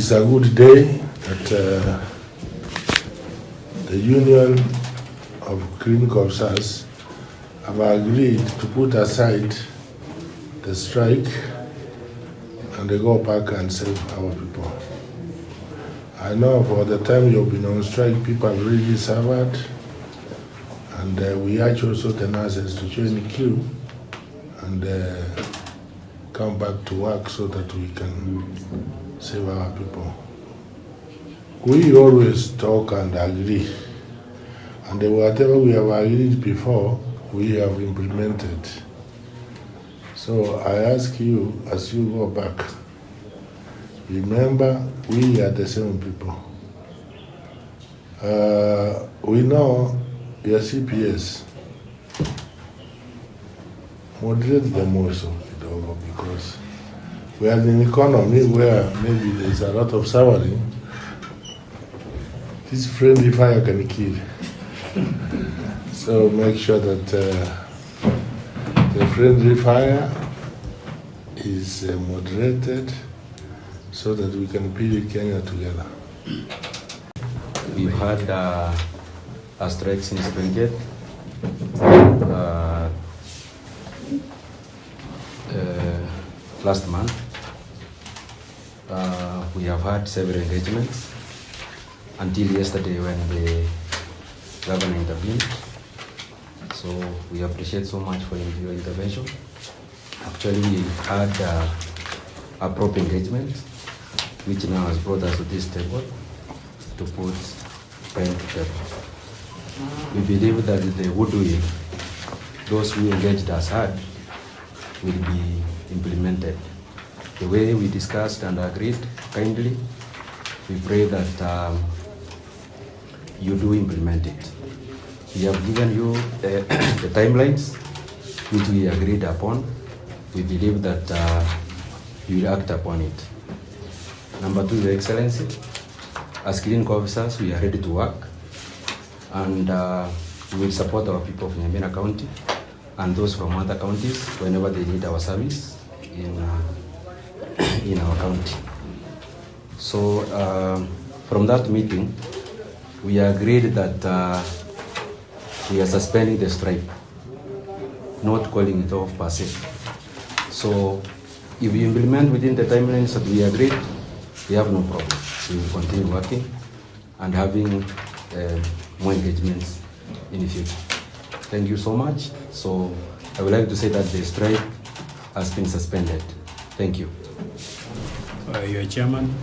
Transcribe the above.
It's a good day that the Union of Clinic Officers have agreed to put aside the strike and they go back and save our people. I know for the time you've been on strike, people have really suffered, and we urge also the nurses to join the queue and come back to work so that we can save our people. We always talk and agree, and whatever we have agreed before, we have implemented. So I ask you, as you go back, remember we are the same people. We know your CPS moderate them also, because we are in an economy where maybe there's a lot of suffering. This friendly fire can kill. So make sure that the friendly fire is moderated so that we can build Kenya together. We've had a strike since 20th. Last month. We have had several engagements until yesterday when the governor intervened. So we appreciate so much for your intervention. Actually, we had a proper engagement, which now has brought us to this table to put pen to paper. We believe that the goodwill those who engaged us had will be implemented. The way we discussed and agreed kindly, we pray that you do implement it. We have given you the timelines which we agreed upon. We believe that you will act upon it. Number two, Your Excellency, as clinic officers, we are ready to work, and we will support our people of Nyaribo County and those from other counties whenever they need our service in our county. So from that meeting, we agreed that we are suspending the strike, not calling it off per se. So if we implement within the timelines that we agreed, we have no problem. We will continue working and having more engagements in the future. Thank you so much. So I would like to say that the strike has been suspended. Thank you. Your chairman.